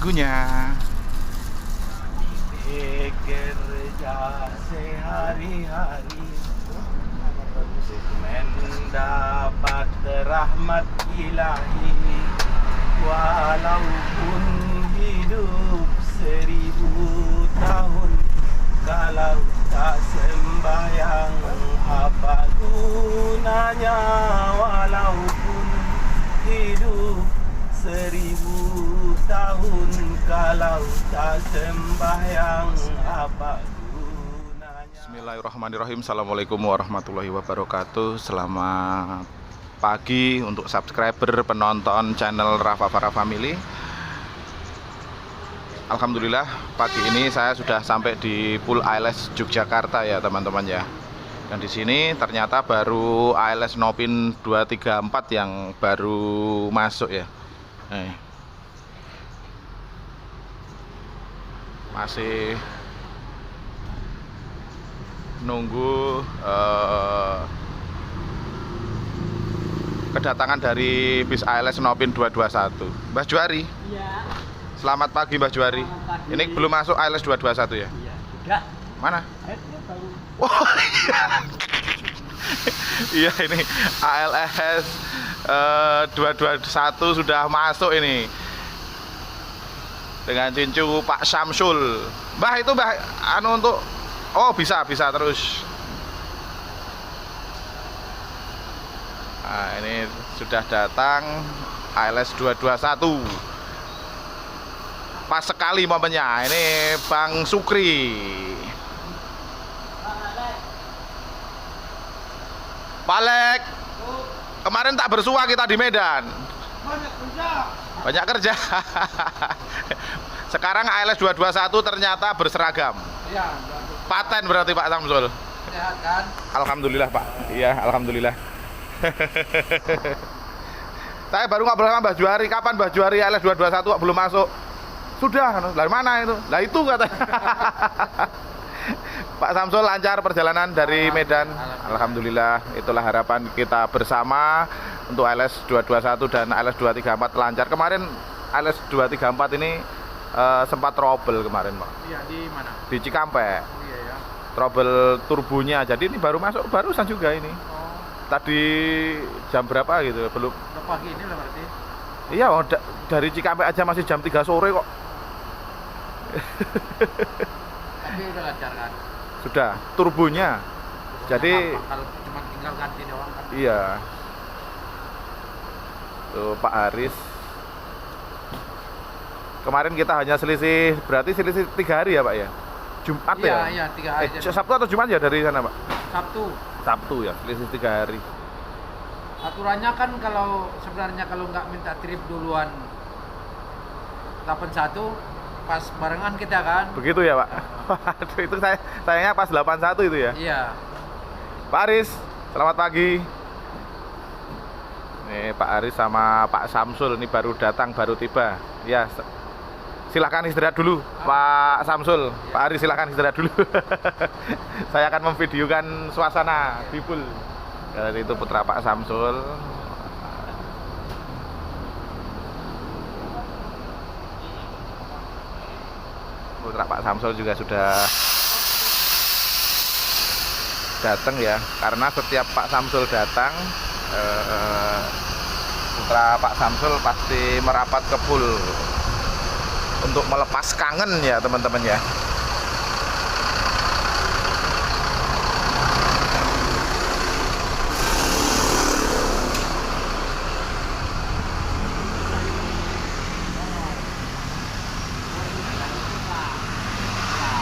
lagunya. Kerja sehari-hari mendapat rahmat ilahi, walaupun hidup 1000 tahun, kalau tak sembahyang apa gunanya? Walaupun hidup 1000 tahun, kalau tak sembahyang apa gunanya? Bismillahirrahmanirrahim. Assalamualaikum warahmatullahi wabarakatuh. Selamat pagi untuk subscriber penonton channel Rafa Farah Family. Alhamdulillah pagi ini saya sudah sampai di Pool ALS Yogyakarta ya teman-teman ya. Dan di sini ternyata baru ALS Nopin 234 yang baru masuk ya. Masih nunggu kedatangan dari bis ALS Nopin 221. Mbah Juari. Iya. Selamat pagi Mbah Juari. Pagi. Ini belum masuk ALS 221 ya? Iya, sudah. Mana? Ini baru. Oh iya. Iya ini ALS 221 sudah masuk ini. Dengan cincu Pak Samsul. Mbah itu Mbah anu untuk oh bisa terus. Nah, ini sudah datang ALS 221. Pas sekali momennya. Ini Bang Sukri. Palek. Kemarin tak bersua kita di Medan. Banyak kerja. Sekarang ALS 221 ternyata berseragam. Iya, Paten berarti Pak Samsul. sehat kan? Alhamdulillah Pak. Iya, alhamdulillah. Saya baru ngobrol sama Mbah Juari, kapan Mbah Juari ALS 221 kok belum masuk? Sudah, dari mana itu? Lah itu katanya. Pak Samsul lancar perjalanan dari Medan. Alhamdulillah, itulah harapan kita bersama untuk ALS 221 dan ALS 234 lancar. Kemarin ALS 234 ini sempat trouble kemarin Pak. Iya, di mana? Di Cikampek. Iya ya. Trouble turbonya. Jadi ini baru masuk, barusan juga ini. Oh, Tadi jam berapa gitu, belum. udah pagi ini lah berarti. Iya, dari Cikampek aja masih jam 3 sore kok. Tapi udah lancar kan? Sudah, turbonya. Jadi kalau cuma tinggal ganti doang kan. iya. Tuh Pak Haris. Kemarin kita hanya selisih, berarti selisih 3 hari ya Pak ya? Jumat Iya, ya? iya, 3 hari. jadi Sabtu atau Jumat ya dari sana Pak? Sabtu. Sabtu ya, selisih 3 hari. Aturannya kan kalau sebenarnya kalau nggak minta trip duluan 81 pas barengan kita kan. Begitu ya Pak? Waduh, itu sayangnya pas 81 itu ya? Iya. Pak Aris, selamat pagi. Nih Pak Aris sama Pak Samsul ini baru datang, baru tiba. Ya, silahkan istirahat dulu Pak Samsul. Pak Aris silahkan istirahat dulu. Saya akan memvideokan suasana di pool. Dan itu putra Pak Samsul. Putra Pak Samsul juga sudah datang ya, karena setiap Pak Samsul datang putra Pak Samsul pasti merapat ke pool untuk melepas kangen ya teman-teman ya.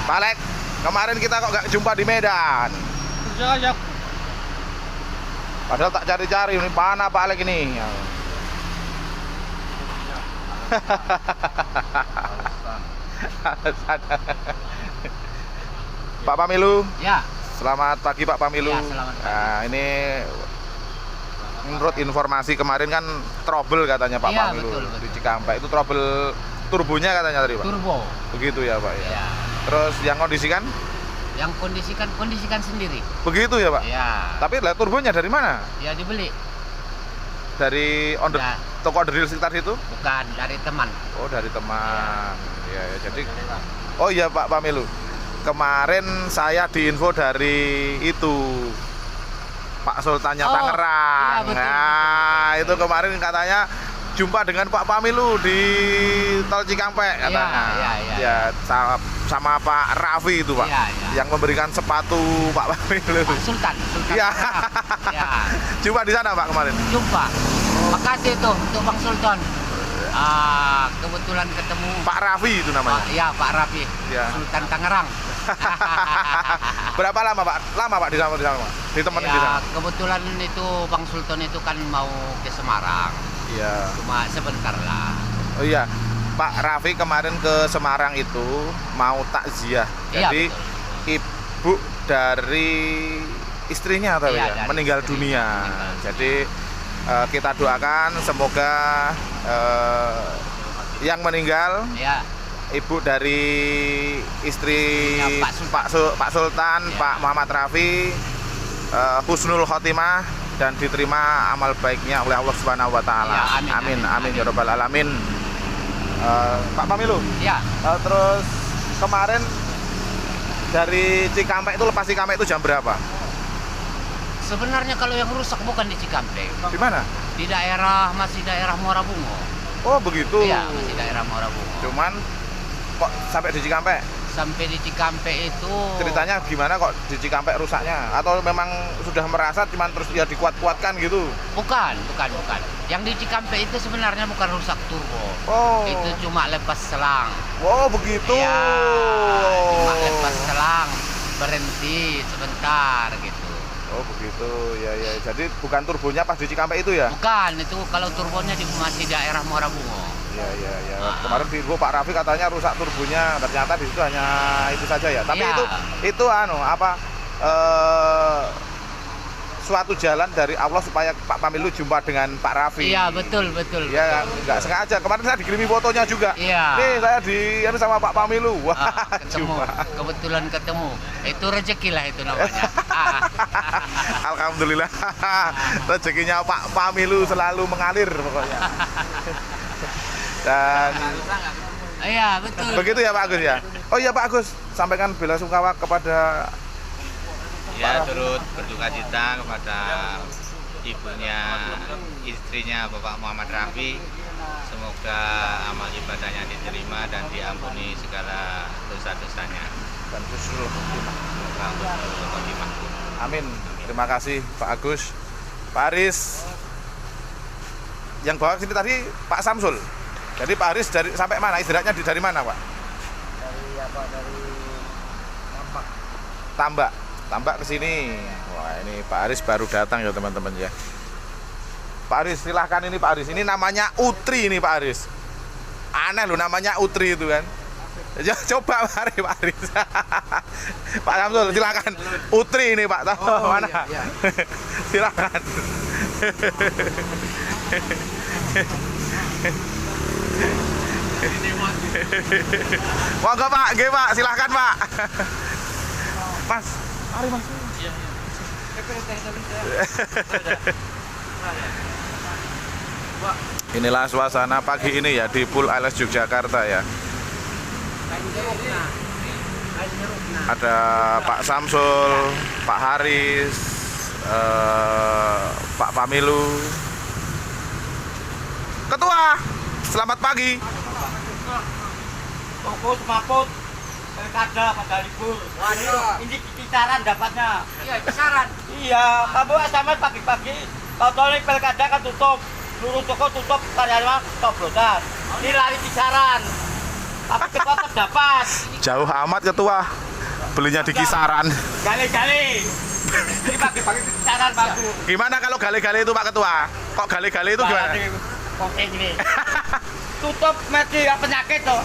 Pak Alek, kemarin kita kok nggak jumpa di Medan? Kerja aja. Padahal tak cari-cari, ini mana Pak Alek ini? Pak Pamilu, Ya. selamat pagi Pak Pamilu. Ya, selamat pagi. Nah, ini menurut informasi kemarin kan trouble katanya Pak Iya, Pamilu betul. di Cikampek. Itu trouble turbonya katanya tadi Pak. Turbo. Begitu ya Pak ya. Ya. Terus yang kondisikan? Yang kondisikan sendiri. Begitu ya Pak. Ya. Tapi lah turbonya dari mana? Ya dibeli. Dari on the Ya. toko drill sekitar situ? Bukan, dari teman. Oh, dari teman. Ya, ya, jadi oh iya Pak Pamilu. Kemarin saya diinfo dari itu Pak Sultannya Tangerang. Iya, betul, Nah, itu kemarin katanya jumpa dengan Pak Pamilu di Tol Cikampek katanya. Iya. Ya, sama Pak Raffi itu, Pak. Iya. Yang memberikan sepatu Pak Pamilu. Pak Sultan. Iya. Ya. Jumpa di sana, Pak, kemarin. Jumpa. Makasih tuh untuk Bang Sultan. Kebetulan ketemu Pak Raffi itu namanya. Pak Raffi. Iya. Sultan Tangerang. Berapa lama, Pak? Lama, Pak, di sana? Ditemenin di sana? Kebetulan itu Bang Sultan itu kan mau ke Semarang. Iya. Cuma sebentar lah. Oh iya, Pak Raffi kemarin ke Semarang itu mau takziah. Iya, Jadi betul. ibu dari istrinya atau Iya, ya dari meninggal istri. dunia. Meninggal. Jadi kita doakan semoga yang meninggal Ya. ibu dari istri Ya, Pak Sultan, Ya. Pak Muhammad Raffi husnul khotimah dan diterima amal baiknya oleh Allah Subhanahu wa taala. Ya, amin, amin, amin amin. ya rabbal alamin. Pak Pamilu, Ya. terus kemarin dari Cikampek itu lepas Cikampek itu jam berapa? Sebenarnya kalau yang rusak bukan di Cikampek. Di mana? Di masih daerah Muara Bungo. Oh, begitu. Iya, masih daerah Muara Bungo. Cuman kok sampai di Cikampek? Sampai di Cikampek itu Ceritanya gimana kok di Cikampek rusaknya? Atau memang sudah merasa cuman terus ya dikuat-kuatkan gitu? bukan. Yang di Cikampek itu sebenarnya bukan rusak turbo. Oh. Itu cuma lepas selang. Oh, begitu. Ya, cuma lepas selang, berhenti sebentar gitu. Oh, begitu. Ya, ya. Jadi bukan turbonya pas di Cikampek itu ya? Bukan, itu kalau turbonya di masih daerah Muara Bungo. Ya, ya, ya. Kemarin di info Pak Raffi katanya rusak turbonya, ternyata di situ hanya itu saja ya. Tapi Iya. itu suatu jalan dari Allah supaya Pak Pamilu jumpa dengan Pak Raffi. Iya, betul. Ya, nggak sengaja. Kemarin saya dikirimi fotonya juga. Iya. Nih, saya sama Pak Pamilu. Wah, Ketemu, jumpa. kebetulan ketemu. Itu rezeki lah itu namanya. Alhamdulillah. Rezekinya Pak Pamilu selalu mengalir pokoknya. Dan Iya, betul. begitu ya Pak Agus ya. Oh iya Pak Agus, sampaikan bela sungkawa kepada Ya, turut berduka cita kepada ibunya, istrinya Bapak Muhammad Raffi. Semoga amal ibadahnya diterima dan diampuni segala dosa-dosanya. dan husnul khotimah. Semoga husnul khotimah. Amin. Terima kasih Pak Agus. Pak Aris. Yang bawa sini tadi Pak Samsul. Jadi Pak Aris sampai mana? Istirahatnya dari mana, Pak? Dari Tambak ke sini. Wah, ini Pak Aris baru datang ya, teman-teman ya. Pak Aris, silahkan ini Pak Aris. Ini namanya Utri ini Pak Aris. Aneh loh namanya Utri itu kan. Ya, coba mari Pak Aris. Pak Samsul, silakan. Utri ini Pak, tahu mana? Iya. Silakan. Monggo Pak, nggih Pak, silakan Pak. Mas, mari Mas. Inilah suasana pagi ini ya di Pool Isles Yogyakarta ya. Ada Pak Samsul, Pak Haris, Pak Pamilu. Ketua, selamat pagi. fokus maput pilkada pada libur. Waduh, ini kisaran dapatnya. Iya, kisaran. Iya, kamu SMS pagi-pagi. Kalau ini pilkada kan tutup, seluruh toko tutup, karyawan coblosan. Ini lari kisaran. Tapi ketua terdapat. Jauh amat ketua. Belinya di kisaran. Gali-gali. Ini pagi-pagi kisaran bagus. Gimana kalau gale-gale itu Pak Ketua? Kok gale-gale itu gimana? Oke gini. Tutup mati penyakit tuh.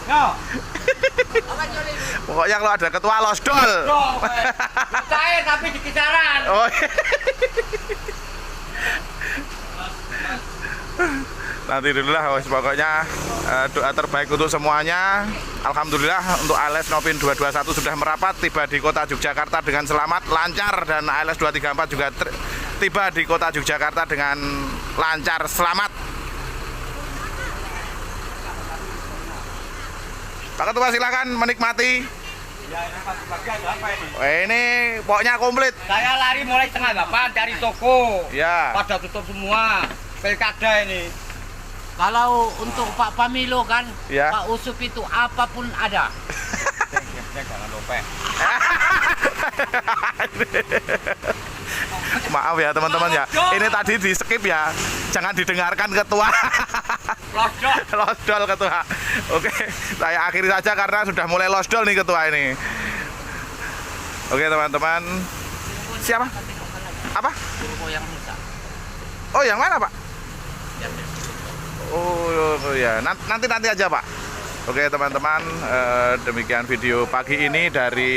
Yo, Pokoknya kalau ada ketua losdol. cair tapi di kisaran. Oh. Nanti dulu lah, pokoknya doa terbaik untuk semuanya. Alhamdulillah untuk ALS Nopin 221 sudah merapat, tiba di kota Yogyakarta dengan selamat, lancar, dan ALS 234 juga tiba di kota Yogyakarta dengan lancar, selamat. Pak Ketua silakan menikmati. Ya, ini pagi-pagi ada apa ini? Ini pokoknya komplit. Saya lari mulai setengah 8 dari toko. Ya. Pada tutup semua. Pilkada ini. Kalau untuk Pak Pamilo kan, Ya. Pak Usup itu apapun ada. Jangan lupa. Maaf ya teman-teman ya. Ini tadi di skip ya. Jangan didengarkan ketua. Lodok. Losdol ketua. Oke, saya akhiri saja karena sudah mulai losdol nih ketua ini. Oke teman-teman. Siapa? Apa? Turbo yang rusak. Oh yang mana Pak? Oh ya, nanti aja Pak. Oke teman-teman, demikian video pagi ini dari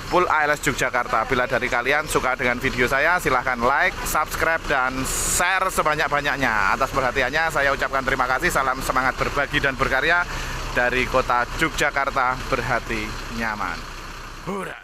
Pool ALS Yogyakarta. Bila dari kalian suka dengan video saya, silahkan like, subscribe, dan share sebanyak-banyaknya. Atas perhatiannya saya ucapkan terima kasih. Salam semangat berbagi dan berkarya dari kota Yogyakarta, berhati nyaman. Hurra!